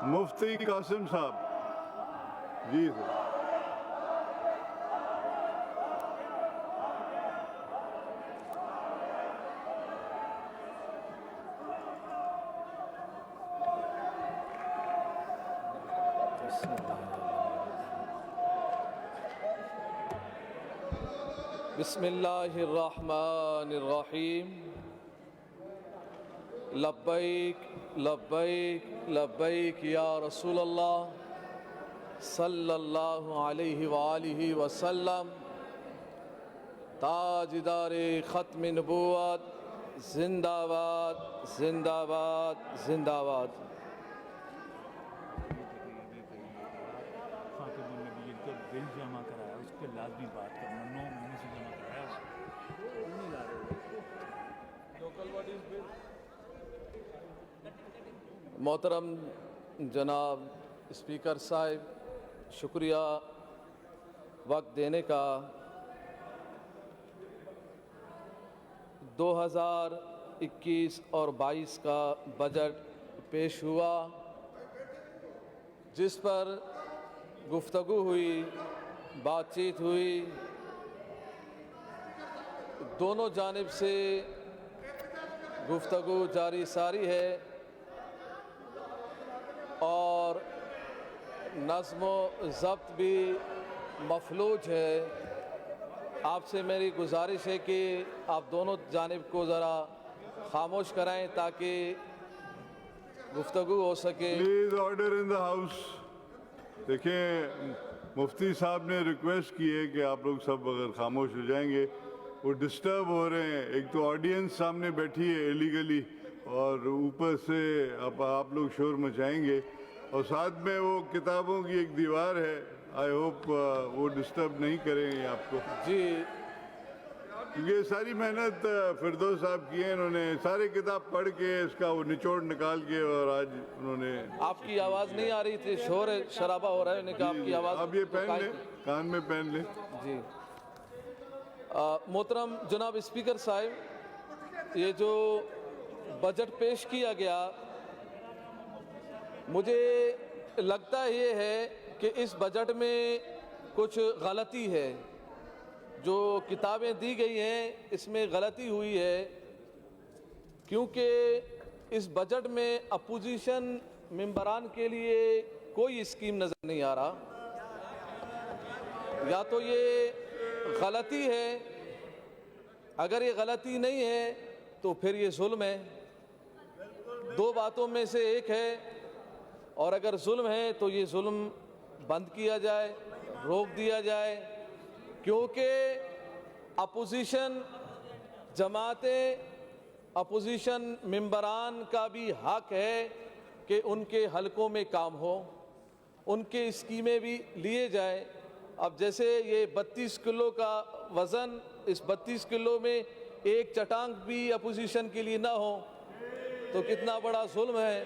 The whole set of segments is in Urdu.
مفتی قاسم صاحب. جی سر. بسم اللہ الرحمن الرحیم. لبیک لبیک لبیک یا رسول اللہ صلی اللہ علیہ وآلہ وسلم. تاجدار ختم نبوت زندہ باد زندہ باد زندہ باد. خاتم النبی کا بل جمع کرایا، اس پہ لازمی بات کرنا. 9 مہینے سے جمع کرایا محترم جناب اسپیکر صاحب، شکریہ وقت دینے کا. 2021 اور 22 کا بجٹ پیش ہوا، جس پر گفتگو ہوئی، بات چیت ہوئی. دونوں جانب سے گفتگو جاری ساری ہے اور نظم و ضبط بھی مفلوج ہے. آپ سے میری گزارش ہے کہ آپ دونوں جانب کو ذرا خاموش کرائیں تاکہ گفتگو ہو سکے. Please order in the house. دیکھیں مفتی صاحب نے ریکویسٹ کی ہے کہ آپ لوگ سب اگر خاموش ہو جائیں گے، وہ ڈسٹرب ہو رہے ہیں. ایک تو آڈینس سامنے بیٹھی ہے ایلیگلی، اور اوپر سے آپ لوگ شور مچائیں گے، اور ساتھ میں وہ کتابوں کی ایک دیوار ہے. آئی ہوپ وہ ڈسٹرب نہیں کریں گے آپ کو، جی کیونکہ یہ ساری محنت فردوس صاحب کی ہے. انہوں نے سارے کتاب پڑھ کے اس کا وہ نچوڑ نکال کے، اور آج انہوں نے. آپ کی آواز نہیں آ رہی تھی، شور شرابہ ہو رہا ہے. آپ کی آواز آپ یہ پہن لیں، کان میں پہن لیں. جی محترم جناب اسپیکر صاحب، یہ جو بجٹ پیش کیا گیا، مجھے لگتا یہ ہے کہ اس بجٹ میں کچھ غلطی ہے. جو کتابیں دی گئی ہیں اس میں غلطی ہوئی ہے، کیونکہ اس بجٹ میں اپوزیشن ممبران کے لیے کوئی اسکیم نظر نہیں آ رہا. یا تو یہ غلطی ہے، اگر یہ غلطی نہیں ہے تو پھر یہ ظلم ہے. دو باتوں میں سے ایک ہے، اور اگر ظلم ہے تو یہ ظلم بند کیا جائے، روک دیا جائے. کیونکہ اپوزیشن جماعتیں، اپوزیشن ممبران کا بھی حق ہے کہ ان کے حلقوں میں کام ہو، ان کے اسکیمیں بھی لیے جائیں. اب جیسے یہ 32 کلو کا وزن، اس 32 کلو میں ایک چٹانگ بھی اپوزیشن کے لیے نہ ہو تو کتنا بڑا ظلم ہے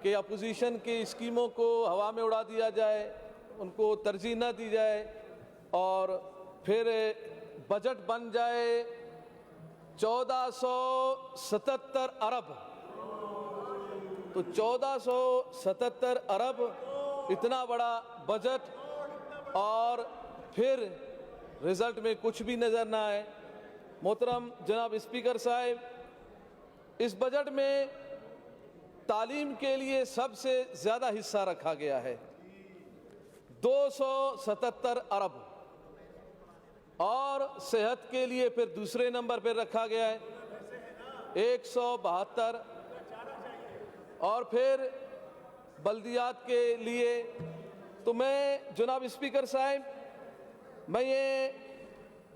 کہ اپوزیشن کے اسکیموں کو ہوا میں اڑا دیا جائے، ان کو ترجیح نہ دی جائے، اور پھر بجٹ بن جائے 1477 ارب. تو 1477 ارب اتنا بڑا بجٹ، اور پھر رزلٹ میں کچھ بھی نظر نہ آئے. محترم جناب اسپیکر صاحب، اس بجٹ میں تعلیم کے لیے سب سے زیادہ حصہ رکھا گیا ہے، 277 ارب، اور صحت کے لیے پھر دوسرے نمبر پہ رکھا گیا ہے 172، اور پھر بلدیات کے لیے. تو میں جناب اسپیکر صاحب، میں یہ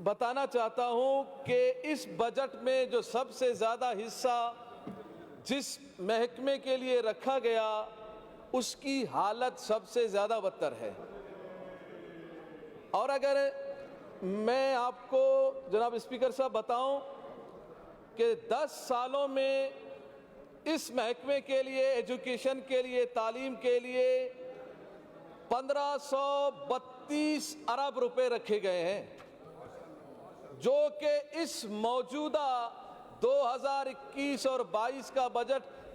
بتانا چاہتا ہوں کہ اس بجٹ میں جو سب سے زیادہ حصہ جس محکمے کے لیے رکھا گیا، اس کی حالت سب سے زیادہ بدتر ہے. اور اگر میں آپ کو جناب اسپیکر صاحب بتاؤں کہ 10 سالوں میں اس محکمے کے لیے، ایجوکیشن کے لیے، تعلیم کے لیے 1532 ارب روپے رکھے گئے ہیں، جو کہ اس موجودہ 2021 اور 22 کا بجٹ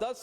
10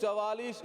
44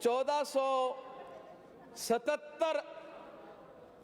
1477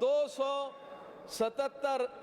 277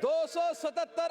277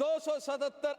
277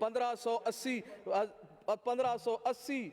1580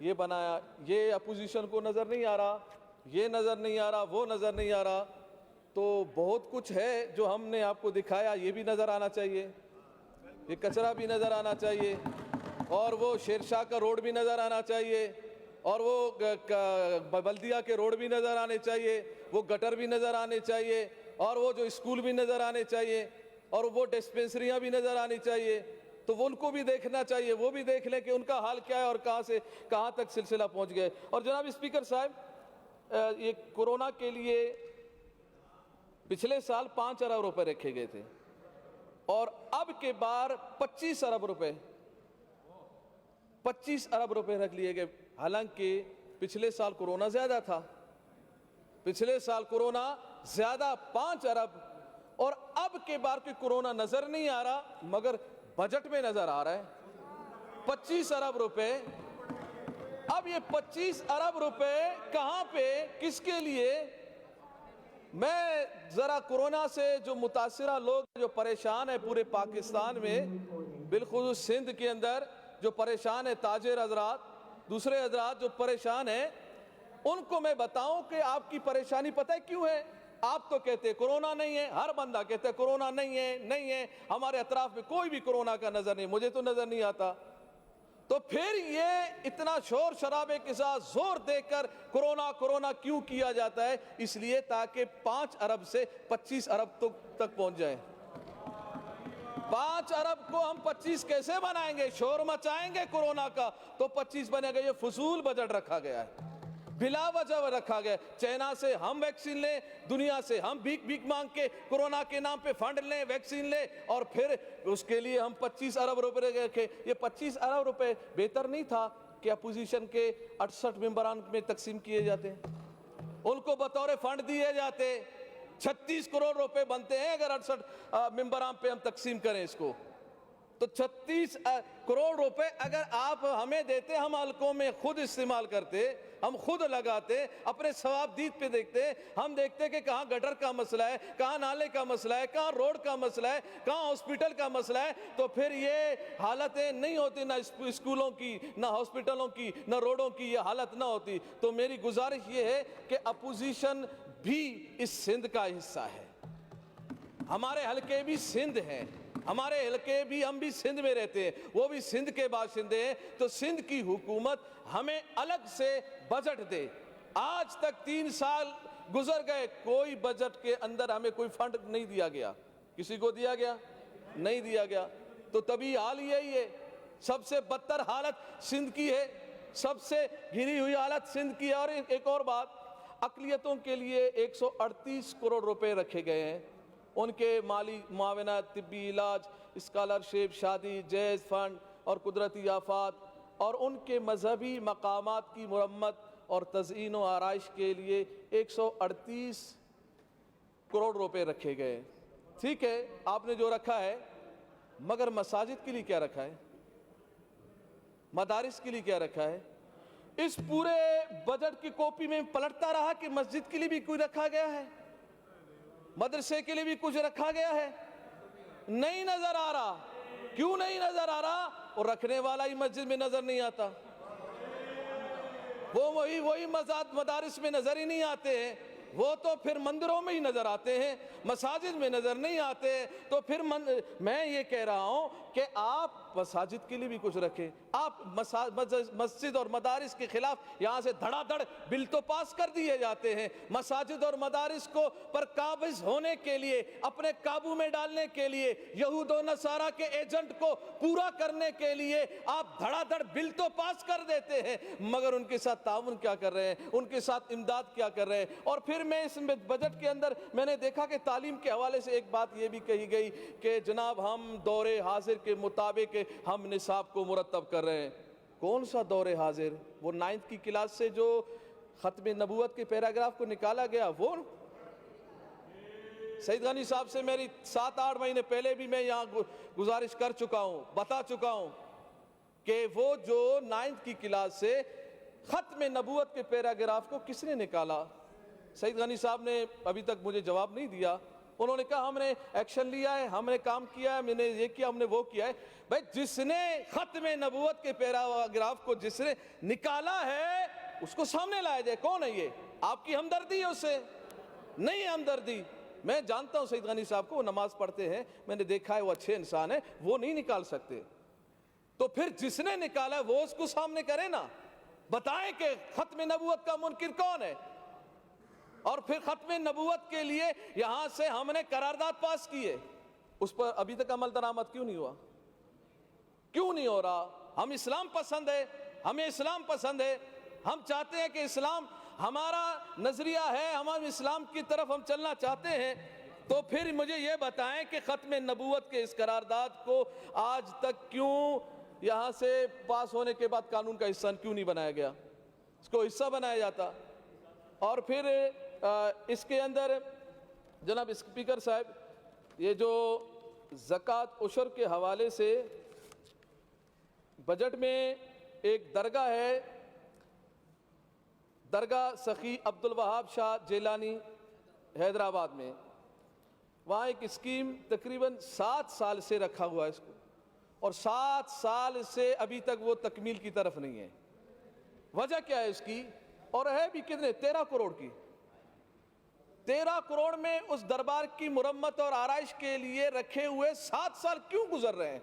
یہ بنایا، یہ اپوزیشن کو نظر نہیں آ رہا، یہ نظر نہیں آ رہا، وہ نظر نہیں آ رہا، تو بہت کچھ ہے جو ہم نے آپ کو دکھایا، یہ بھی نظر آنا چاہیے، یہ کچرا بھی نظر آنا چاہیے، اور وہ شیر شاہ کا روڈ بھی نظر آنا چاہیے، اور وہ بلدیہ کے روڈ بھی نظر آنے چاہیے، وہ گٹر بھی نظر آنے چاہیے، اور وہ جو اسکول بھی نظر آنے چاہیے، اور وہ ڈسپنسریاں بھی نظر آنی چاہیے، تو وہ ان کو بھی دیکھنا چاہیے، وہ بھی دیکھ لیں کہ ان کا حال کیا ہے اور کہاں سے کہاں تک سلسلہ پہنچ گئے۔ اور جناب اسپیکر صاحب، یہ کورونا کے لیے پچھلے سال 5 ارب روپے رکھے گئے تھے، اور اب کے بار 25 ارب روپے 25 ارب روپے رکھ لیے گئے، حالانکہ پچھلے سال کورونا زیادہ تھا، پچھلے سال کورونا زیادہ 5 ارب، اور اب کے بار کوئی کورونا نظر نہیں آ رہا مگر بجٹ میں نظر آ رہا ہے 25 ارب روپے۔ اب یہ 25 ارب روپے کہاں پہ، کس کے لیے؟ میں ذرا کورونا سے جو متاثرہ لوگ جو پریشان ہیں پورے پاکستان میں، بالخصوص سندھ کے اندر جو پریشان ہیں، تاجر حضرات، دوسرے حضرات جو پریشان ہیں، ان کو میں بتاؤں کہ آپ کی پریشانی پتہ ہے کیوں ہے؟ آپ تو کہتے کورونا نہیں ہے، ہر بندہ کہتا ہے کورونا نہیں ہے، نہیں ہے، ہمارے اطراف میں کوئی بھی کورونا کا نظر نہیں، مجھے تو نظر نہیں آتا، تو پھر یہ اتنا شور شرابے کے ساتھ زور دے کر کورونا کورونا کیوں کیا جاتا ہے؟ اس لیے تاکہ 5 ارب سے 25 ارب تک پہنچ جائیں۔ 5 ارب کو ہم 25 کیسے بنائیں گے؟ شور مچائیں گے کورونا کا تو 25 بنے گا۔ یہ فضول بجٹ رکھا گیا ہے، بلا وجہ رکھا گیا۔ چائنا سے ہم ویکسین لیں، دنیا سے ہم بھیک مانگ کے کورونا کے نام پہ فنڈ لیں، ویکسین لیں، اور پھر اس کے لیے ہم 25 ارب روپے رکھے۔ یہ 25 ارب روپے بہتر نہیں تھا کہ اپوزیشن کے 68 ممبران میں تقسیم کیے جاتے، ان کو بطور فنڈ دیے جاتے؟ 36 کروڑ روپے بنتے ہیں اگر 68 ممبران پہ ہم تقسیم کریں اس کو، تو 36 کروڑ روپے اگر آپ ہمیں دیتے، ہم حلقوں میں خود استعمال کرتے، ہم خود لگاتے، اپنے ثواب دید پہ دیکھتے، ہم دیکھتے کہ کہاں گٹر کا مسئلہ ہے، کہاں نالے کا مسئلہ ہے، کہاں روڈ کا مسئلہ ہے، کہاں ہاسپٹل کا مسئلہ ہے، تو پھر یہ حالتیں نہیں ہوتی، نہ اسکولوں کی، نہ ہاسپٹلوں کی، نہ روڈوں کی یہ حالت نہ ہوتی۔ تو میری گزارش یہ ہے کہ اپوزیشن بھی اس سندھ کا حصہ ہے، ہمارے حلقے بھی سندھ ہیں، ہمارے حلقے بھی، ہم بھی سندھ میں رہتے ہیں، وہ بھی سندھ کے باشندے ہیں، تو سندھ کی حکومت ہمیں الگ سے بجٹ دے۔ آج تک 3 سال گزر گئے، کوئی بجٹ کے اندر ہمیں کوئی فنڈ نہیں دیا گیا، کسی کو دیا گیا؟ نہیں دیا گیا، تو تبھی حال یہی ہے۔ سب سے بدتر حالت سندھ کی ہے، سب سے گھری ہوئی حالت سندھ کی ہے۔ اور ایک اور بات، اقلیتوں کے لیے 138 کروڑ روپے رکھے گئے ہیں، ان کے مالی معاونت، طبی علاج، اسکالرشپ، شادی، جہیز فنڈ اور قدرتی آفات، اور ان کے مذہبی مقامات کی مرمت اور تزئین و آرائش کے لیے 138 کروڑ روپے رکھے گئے۔ ٹھیک ہے، آپ نے جو رکھا ہے، مگر مساجد کے لیے کیا رکھا ہے؟ مدارس کے لیے کیا رکھا ہے؟ اس پورے بجٹ کی کاپی میں پلٹتا رہا کہ مسجد کے لیے بھی کوئی رکھا گیا ہے، مدرسے کے لیے بھی کچھ رکھا گیا ہے؟ نہیں نظر آ رہا۔ کیوں نہیں نظر آ رہا؟ اور رکھنے والا ہی مسجد میں نظر نہیں آتا، وہی مدارس میں نظر ہی نہیں آتے ہیں، وہ تو پھر مندروں میں ہی نظر آتے ہیں، مساجد میں نظر نہیں آتے۔ تو پھر میں یہ کہہ رہا ہوں کہ آپ مساجد کے لیے بھی کچھ رکھیں۔ آپ مسجد اور مدارس کے خلاف یہاں سے دھڑا دھڑ بل تو پاس کر دیے جاتے ہیں، مساجد اور مدارس کو پر قابض ہونے کے لیے، اپنے قابو میں ڈالنے کے لیے، یہود و نصارہ کے ایجنٹ کو پورا کرنے کے لیے آپ دھڑا دھڑ بل تو پاس کر دیتے ہیں، مگر ان کے ساتھ تعاون کیا کر رہے ہیں، ان کے ساتھ امداد کیا کر رہے ہیں؟ اور پھر میں اس بجٹ کے اندر میں نے دیکھا کہ تعلیم کے حوالے سے ایک بات یہ بھی کہی گئی کہ جناب ہم دور حاضر کے مطابق ہم نصاب کو مرتب کر رہے ہیں۔ کون سا دور حاضر؟ وہ 9th کی کلاس سے جو ختم نبوت کے پیراگراف کو نکالا گیا، وہ سعید غنی صاحب سے میری 7-8 مہینے پہلے بھی میں یہاں گزارش کر چکا ہوں، بتا چکا ہوں کہ وہ جو 9th کی کلاس سے ختم نبوت کے پیراگراف کو کس نے نکالا؟ سعید غنی صاحب نے ابھی تک مجھے جواب نہیں دیا، انہوں نے کہا ہم نے ایکشن لیا ہے, ہم نے کام کیا ہے, میں نے یہ کیا, ہم نے وہ کیا ہے. بھائی جس نے ختم نبوت کے پیراگراف کو جس نے نکالا ہے اس کو سامنے لایا جائے. کون ہے یہ؟ آپ کی ہمدردی ہے اس سے؟ نہیں ہے ہمدردی. میں جانتا ہوں سعید غنی صاحب کو, وہ نماز پڑھتے ہیں, میں نے دیکھا ہے, وہ اچھے انسان ہیں, وہ نہیں نکال سکتے. تو پھر جس نے نکالا وہ اس کو سامنے کرے نا, بتائیں کہ ختم نبوت کا منکر کون ہے. اور پھر ختم نبوت کے لیے یہاں سے ہم نے قرارداد پاس کی ہے, اس پر ابھی تک عمل درآمد کیوں نہیں ہوا؟ کیوں نہیں ہو رہا؟ ہم اسلام پسند ہے, ہمیں اسلام پسند ہے, ہم چاہتے ہیں کہ اسلام ہمارا نظریہ ہے, ہم اسلام کی طرف ہم چلنا چاہتے ہیں. تو پھر مجھے یہ بتائیں کہ ختم نبوت کے اس قرارداد کو آج تک کیوں یہاں سے پاس ہونے کے بعد قانون کا حصہ کیوں نہیں بنایا گیا؟ اس کو حصہ بنایا جاتا. اور پھر اس کے اندر جناب اسپیکر صاحب, یہ جو زکوٰۃ عشر کے حوالے سے بجٹ میں ایک درگاہ ہے, درگاہ سخی عبد الوہاب شاہ جیلانی حیدرآباد میں, وہاں ایک اسکیم تقریباً 7 سال سے رکھا ہوا ہے اس کو, اور 7 سال سے ابھی تک وہ تکمیل کی طرف نہیں ہے. وجہ کیا ہے اس کی؟ اور ہے بھی کتنے؟ 13 کروڑ کی. 13 کروڑ میں اس دربار کی مرمت اور آرائش کے لیے رکھے ہوئے 7 سال کیوں گزر رہے ہیں؟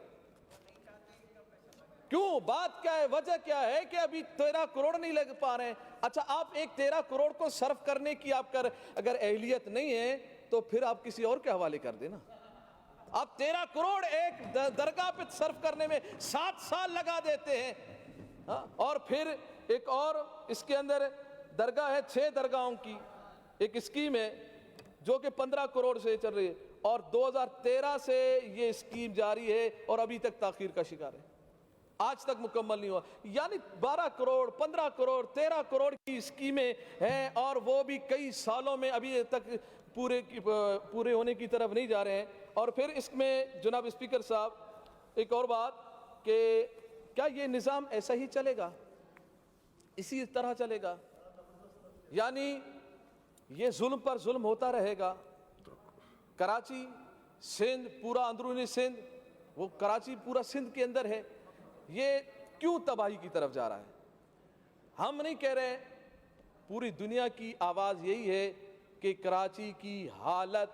کیوں؟ بات کیا ہے؟ وجہ کیا ہے کہ ابھی 13 کروڑ نہیں لگ پا رہے ہیں؟ اچھا, آپ ایک 13 کروڑ کو صرف کرنے کی آپ اگر اہلیت نہیں ہے تو پھر آپ کسی اور کے حوالے کر دیں نا. آپ 13 کروڑ ایک درگاہ پہ صرف کرنے میں 7 سال لگا دیتے ہیں. اور پھر ایک اور اس کے اندر درگاہ ہے, 6 درگاہوں کی ایک اسکیم ہے جو کہ 15 کروڑ سے چل رہی ہے, اور 2013 سے یہ اسکیم جاری ہے اور ابھی تک تاخیر کا شکار ہے, آج تک مکمل نہیں ہوا. یعنی 12 کروڑ 15 کروڑ 13 کروڑ کی اسکیمیں ہیں, اور وہ بھی کئی سالوں میں ابھی تک پورے ہونے کی طرف نہیں جا رہے ہیں. اور پھر اس میں جناب اسپیکر صاحب ایک اور بات کہ کیا یہ نظام ایسا ہی چلے گا, اسی طرح چلے گا؟ یعنی یہ ظلم پر ظلم ہوتا رہے گا. کراچی, سندھ, پورا اندرونی سندھ, وہ کراچی پورا سندھ کے اندر ہے, یہ کیوں تباہی کی طرف جا رہا ہے؟ ہم نہیں کہہ رہے, پوری دنیا کی آواز یہی ہے کہ کراچی کی حالت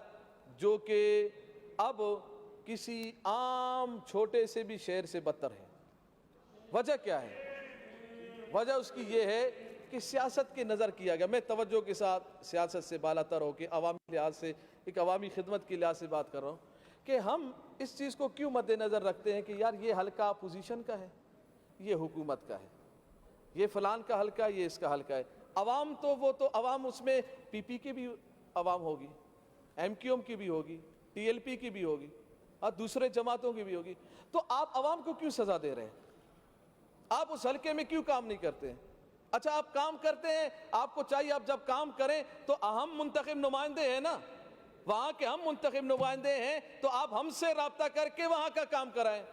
جو کہ اب کسی عام چھوٹے سے بھی شہر سے بدتر ہے. وجہ کیا ہے؟ وجہ اس کی یہ ہے کہ سیاست کے نظر کیا گیا. میں توجہ کے ساتھ سیاست سے بالا تر ہو کے عوامی لحاظ سے, ایک عوامی خدمت کے لحاظ سے بات کر رہا ہوں کہ ہم اس چیز کو کیوں مد نظر رکھتے ہیں کہ یار یہ حلقہ اپوزیشن کا ہے, یہ حکومت کا ہے, یہ فلان کا حلقہ, یہ اس کا حلقہ ہے. عوام تو وہ تو عوام اس میں پی پی کی بھی عوام ہوگی, ایم کیو ایم کی بھی ہوگی, ٹی ایل پی کی بھی ہوگی, اور دوسرے جماعتوں کی بھی ہوگی. تو آپ عوام کو کیوں سزا دے رہے ہیں؟ آپ اس حلقے میں کیوں کام نہیں کرتے ہیں؟ اچھا آپ کام کرتے ہیں, آپ کو چاہیے آپ جب کام کریں تو ہم منتخب نمائندے ہیں نا, وہاں کے ہم منتخب نمائندے ہیں, تو آپ ہم سے رابطہ کر کے وہاں کا کام کرائیں.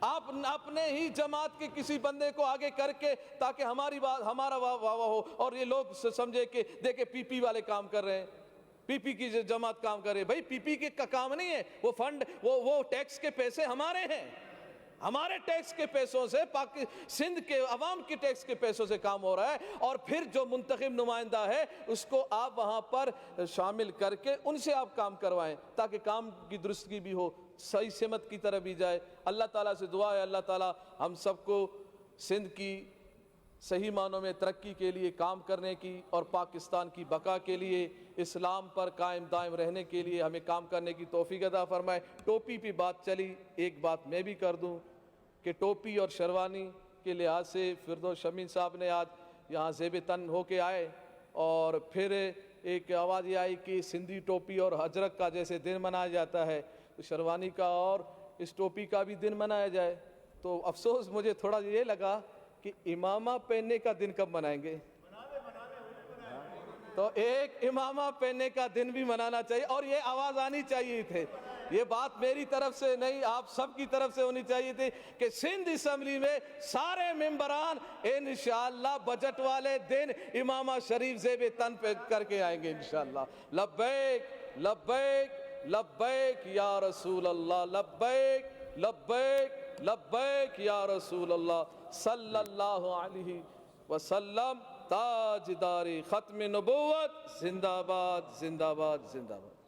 آپ اپنے ہی جماعت کے کسی بندے کو آگے کر کے, تاکہ ہماری بات ہمارا واہ واہ ہو اور یہ لوگ سمجھے کہ دیکھیں پی پی والے کام کر رہے ہیں, پی پی کی جماعت کام کر رہے. بھائی پی پی کا کام نہیں ہے, وہ فنڈ وہ ٹیکس کے پیسے ہمارے ہیں, ہمارے ٹیکس کے پیسوں سے, سندھ کے عوام کے ٹیکس کے پیسوں سے کام ہو رہا ہے. اور پھر جو منتخب نمائندہ ہے اس کو آپ وہاں پر شامل کر کے ان سے آپ کام کروائیں, تاکہ کام کی درستگی بھی ہو, صحیح سمت کی طرف بھی جائے. اللہ تعالیٰ سے دعا ہے اللہ تعالیٰ ہم سب کو سندھ کی صحیح معنوں میں ترقی کے لیے کام کرنے کی, اور پاکستان کی بقا کے لیے, اسلام پر قائم دائم رہنے کے لیے ہمیں کام کرنے کی توفیق عطا فرمائے. ٹوپی پہ بات چلی, ایک بات میں بھی کر دوں کہ ٹوپی اور شیروانی کے لحاظ سے فردوس شمیم صاحب نے آج یہاں زیب تن ہو کے آئے, اور پھر ایک آواز یہ آئی کہ سندھی ٹوپی اور اجرک کا جیسے دن منایا جاتا ہے تو شیروانی کا اور اس ٹوپی کا بھی دن منایا جائے. تو افسوس مجھے تھوڑا یہ لگا کہ امامہ پہننے کا دن کب منائیں گے؟ تو ایک امامہ پہننے کا دن بھی منانا چاہیے, اور یہ آواز آنی چاہیے تھے. یہ بات میری طرف سے نہیں, آپ سب کی طرف سے ہونی چاہیے تھی کہ سندھ اسمبلی میں سارے ممبران انشاءاللہ بجٹ والے دن امامہ شریف زیب تن پہ کر کے آئیں گے انشاءاللہ. لبیک لبیک لبیک یا رسول اللہ، لبیک لبیک لبیک یا رسول اللہ صلی اللہ علیہ وسلم۔ تاجدار ختم نبوت، زندہ باد زندہ باد زندہ باد۔